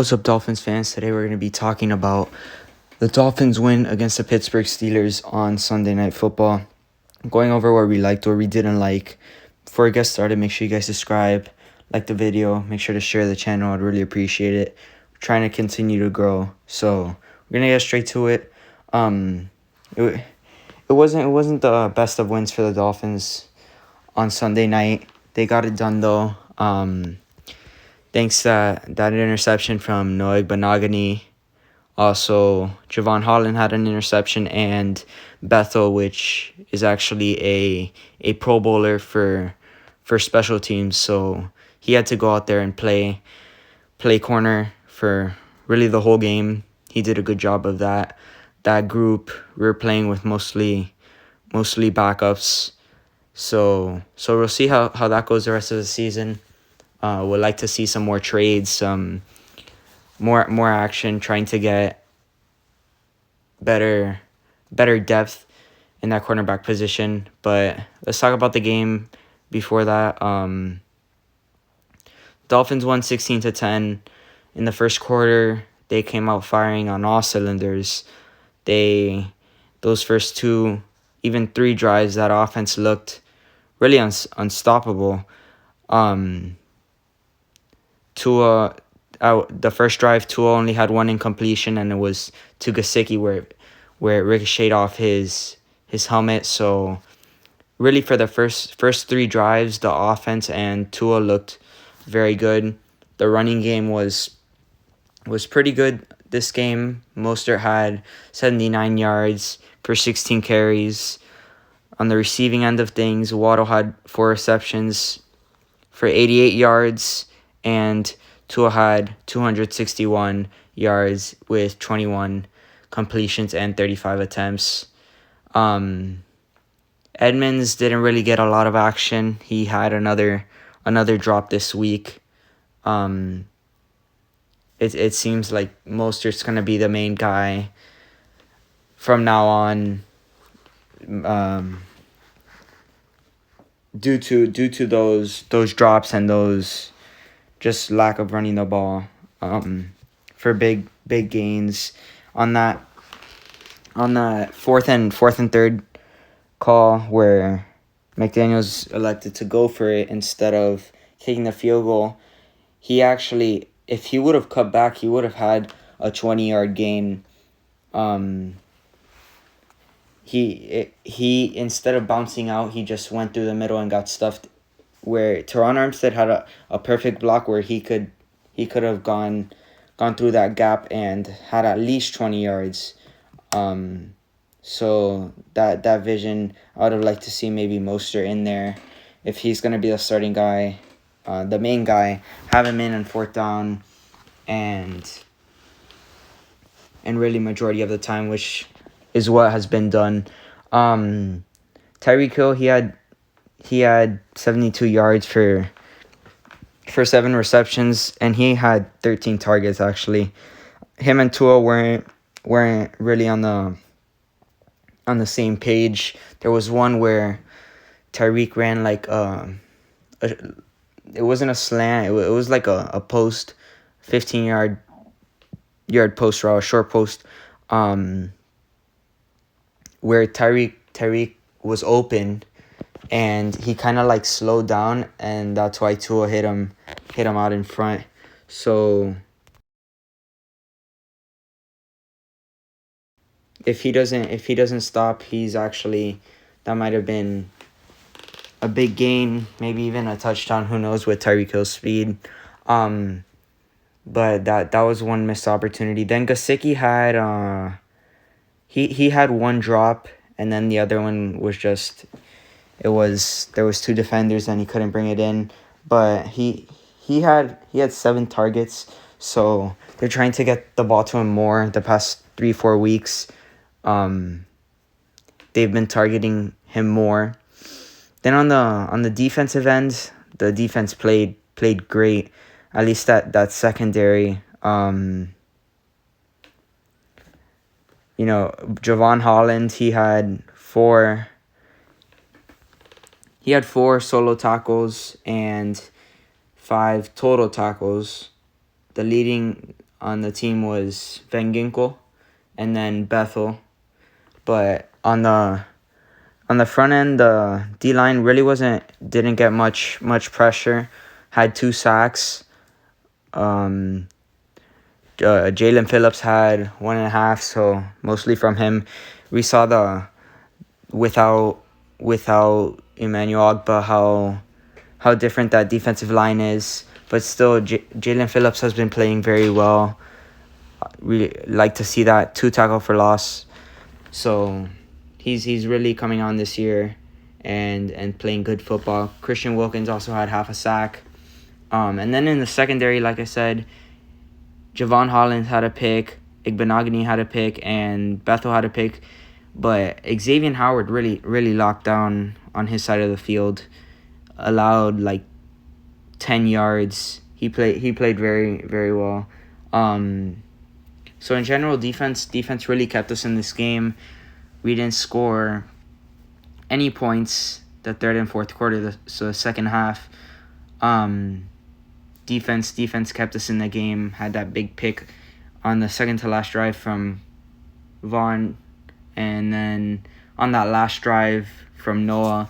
What's up, Dolphins fans? Today we're going to be talking about the Dolphins win against the Pittsburgh Steelers on Sunday Night Football. Going over what we liked, what we didn't like. Before we get started, make sure you guys subscribe, like the video, make sure to share the channel. I'd really appreciate it. We're trying to continue to grow, so we're going to get straight to it. It wasn't the best of wins for the Dolphins on Sunday night. They got it done though. Thanks to that interception from Noah Benogany. Also, Javon Holland had an interception, and Bethel, which is actually a Pro Bowler for special teams. So he had to go out there and play corner for really the whole game. He did a good job of that. That group, we were playing with mostly backups. So we'll see how that goes the rest of the season. Would like to see some more trades, more action, trying to get better depth in that cornerback position. But let's talk about the game before that. Dolphins won 16-10 in the first quarter. They came out firing on all cylinders. Those first two, even three drives, that offense looked really unstoppable. Tua, the first drive, Tua only had one incompletion, and it was to Gesicki where it ricocheted off his helmet. So really, for the first three drives, the offense and Tua looked very good. The running game was pretty good this game. Mostert had 79 yards for 16 carries. On the receiving end of things, Waddle had 4 receptions for 88 yards, and Tua had 261 yards with 21 completions and 35 attempts. Edmonds didn't really get a lot of action. He had another drop this week. It seems like Mostert's gonna be the main guy from now on. Due to those drops and those just lack of running the ball, for big gains on that fourth and third call where McDaniels elected to go for it instead of kicking the field goal. He actually, if he would have cut back, he would have had a 20-yard gain. He instead of bouncing out, he just went through the middle and got stuffed. Where Teron Armstead had a perfect block where he could have gone through that gap and had at least 20 yards. So that vision, I would have liked to see maybe Mostert in there if he's gonna be the starting guy, the main guy. Have him in on fourth down, and really majority of the time, which is what has been done. Tyreek Hill, he had 72 yards for 7 receptions, and he had 13 targets actually. Him and Tua weren't really on the same page. There was one where Tyreek ran like it wasn't a slant. It was like a post, 15-yard post route, a short post, where Tyreek was open, and he kind of like slowed down, and that's why Tua hit him out in front. So if he doesn't stop, he's actually, that might have been a big gain, maybe even a touchdown. Who knows with Tyreek Hill's speed. But that was one missed opportunity. Then Gesicki had he had one drop, and then the other one was just, there was 2 defenders and he couldn't bring it in. But he had 7 targets, so they're trying to get the ball to him more the past 3-4 weeks. They've been targeting him more. Then on the defensive end, the defense played great. At least that secondary. Javon Holland, he had 4 solo tackles and 5 total tackles. The leading on the team was Van Ginkel and then Bethel. But on the front end, the D line really didn't get much pressure. Had 2 sacks. Jalen Phillips had 1.5, so mostly from him. We saw without Emmanuel Ogba how different that defensive line is. But still, Jalen Phillips has been playing very well. We like to see that 2 tackle for loss. So he's really coming on this year and playing good football. Christian Wilkins also had half a sack. And then in the secondary, like I said, Javon Hollins had a pick, Igbenogany had a pick, and Bethel had a pick. But Xavier Howard really locked down on his side of the field. Allowed like 10 yards. He played very, very well. So in general, defense really kept us in this game. We didn't score any points the third and fourth quarter, so the second half. Defense kept us in the game. Had that big pick on the second to last drive from Vaughn, and then on that last drive from Noah.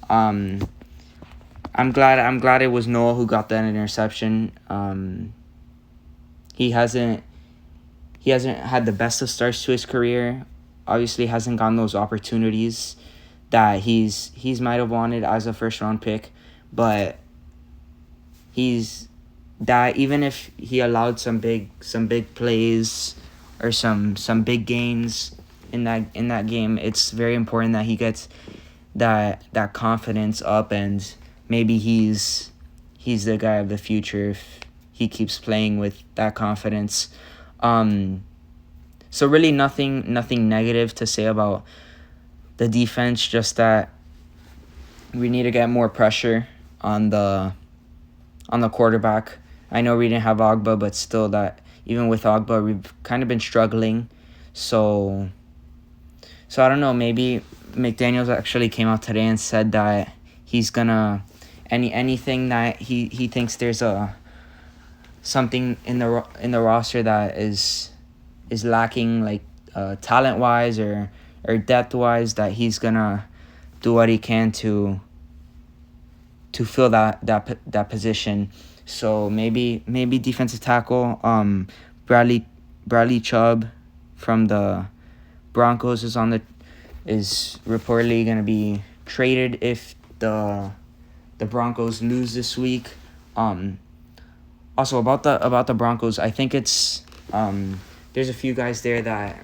I'm glad it was Noah who got that interception. He hasn't had the best of starts to his career. Obviously hasn't gotten those opportunities that he's might have wanted as a first round pick, but even if he allowed some big plays or some big gains in that game, it's very important that he gets that confidence up, and maybe he's the guy of the future if he keeps playing with that confidence. So really nothing negative to say about the defense, just that we need to get more pressure on the quarterback. I know we didn't have Ogba, but still, that even with Ogba, we've kind of been struggling. So I don't know, maybe McDaniels actually came out today and said that he's gonna anything that he thinks there's something in the roster that is lacking, like talent wise or depth wise, that he's gonna do what he can to fill that position. So maybe defensive tackle, Bradley Chubb from the Broncos is reportedly gonna be traded if the Broncos lose this week. Also about the Broncos, I think it's there's a few guys there that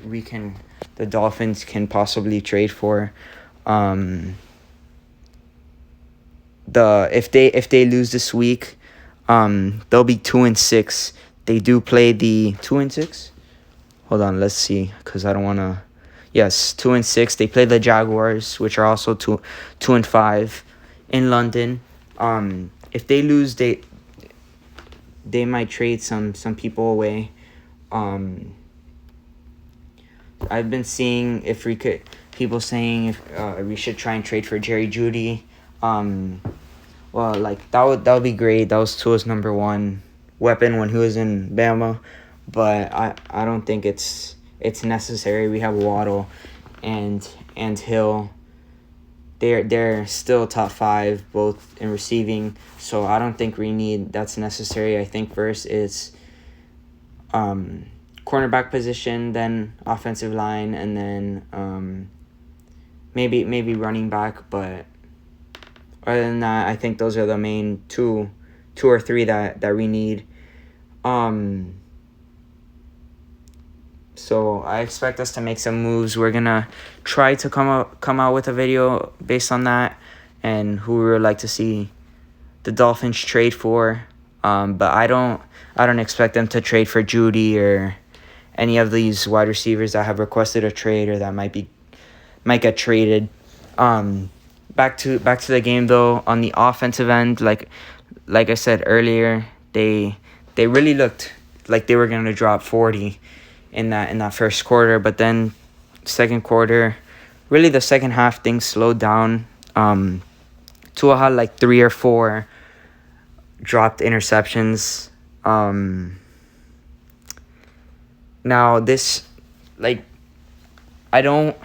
the Dolphins can possibly trade for. If they lose this week, they'll be 2-6. They do play the 2-6. Hold on, let's see, because I don't want to. Yes, 2-6. They play the Jaguars, which are also 2-5 in London. If they lose, they might trade some people away. I've been seeing people saying if we should try and trade for Jerry Jeudy. Well, like that would be great. That was Tua's number one weapon when he was in Bama, but I don't think it's necessary. We have Waddle and Hill. They're still top 5 both in receiving, so I don't think that's necessary. I think first it's cornerback position, then offensive line, and then maybe running back. But other than that, I think those are the main two or three that we need. So I expect us to make some moves. We're gonna try to come out with a video based on that and who we would like to see the Dolphins trade for. But I don't expect them to trade for Jeudy or any of these wide receivers that have requested a trade or that might get traded. Back to the game though. On the offensive end, like I said earlier, they really looked like they were gonna drop 40 in that first quarter, but then second quarter, really the second half, things slowed down. Tua had like 3 or 4 dropped interceptions. Now this, like, I don't.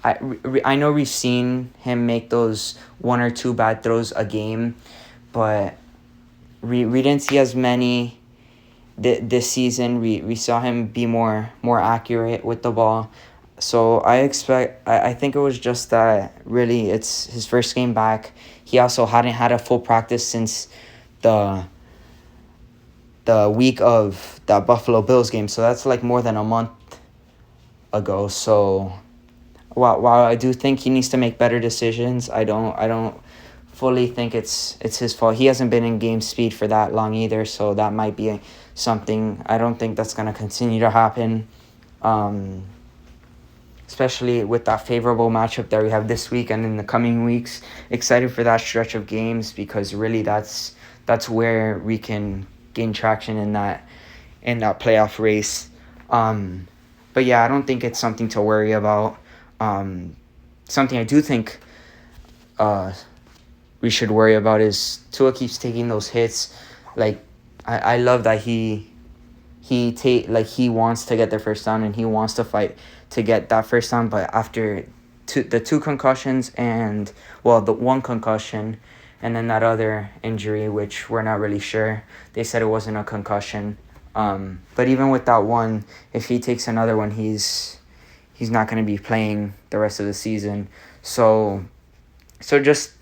I know we've seen him make those one or two bad throws a game, but we didn't see as many this season. We saw him be more accurate with the ball. So I think it was just that really it's his first game back. He also hadn't had a full practice since the week of that Buffalo Bills game. So that's like more than a month ago. So while I do think he needs to make better decisions, I don't fully think it's his fault. He hasn't been in game speed for that long either, so that might be something. I don't think that's gonna continue to happen, especially with that favorable matchup that we have this week and in the coming weeks. Excited for that stretch of games because really that's where we can gain traction in that playoff race. But yeah, I don't think it's something to worry about. Something I do think we should worry about is Tua keeps taking those hits. Like, I love that he wants to get the first down and he wants to fight to get that first down, but after the two concussions and, well, the one concussion and then that other injury, which we're not really sure. They said it wasn't a concussion. But even with that one, if he takes another one, he's not going to be playing the rest of the season. So just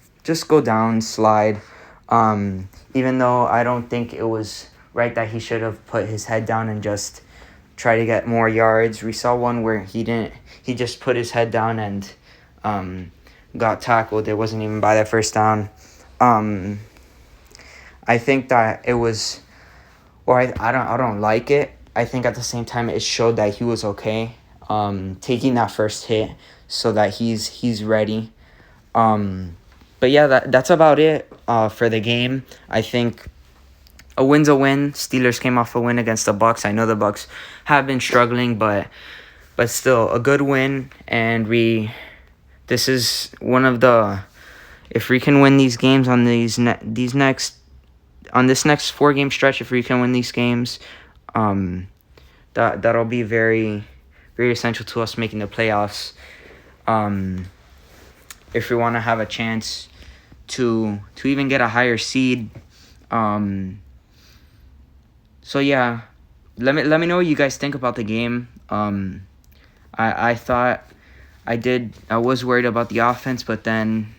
go down, slide. Even though I don't think it was right that he should have put his head down and just try to get more yards. We saw one where he didn't. He just put his head down and got tackled. It wasn't even by that first down. I think that it was, or I don't like it. I think at the same time it showed that he was okay. Taking that first hit so that he's ready. But yeah, that's about it for the game. I think a win's a win. Steelers came off a win against the Bucs. I know the Bucs have been struggling, but still a good win. And this is one of the, if we can win these games on this next 4-game stretch, if we can win these games, that'll be very, very essential to us making the playoffs. If we want to have a chance to even get a higher seed. So yeah, let me know what you guys think about the game. I thought I was worried about the offense, but then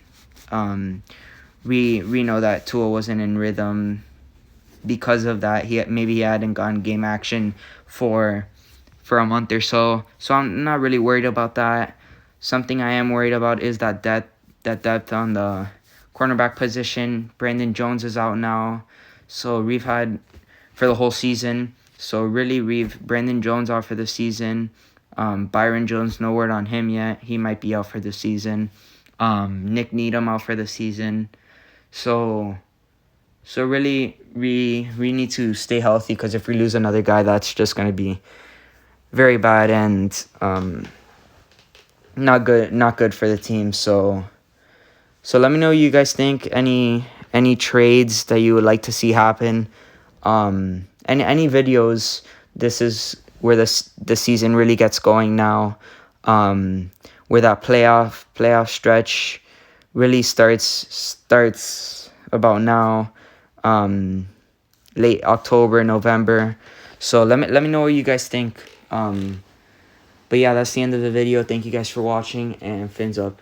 we know that Tua wasn't in rhythm because of that. He hadn't gotten game action for a month or so. So I'm not really worried about that. Something I am worried about is that depth on the cornerback position. Brandon Jones is out now, so we've had for the whole season. So really, Brandon Jones out for the season. Byron Jones, no word on him yet. He might be out for the season. Nick Needham out for the season. So really, we need to stay healthy, because if we lose another guy, that's just going to be very bad and not good for the team. So let me know what you guys think. Any trades that you would like to see happen. And any videos. This is where the season really gets going now. Where that playoff stretch really starts about now. Late October, November. So let me know what you guys think. But yeah, that's the end of the video. Thank you guys for watching, and fins up.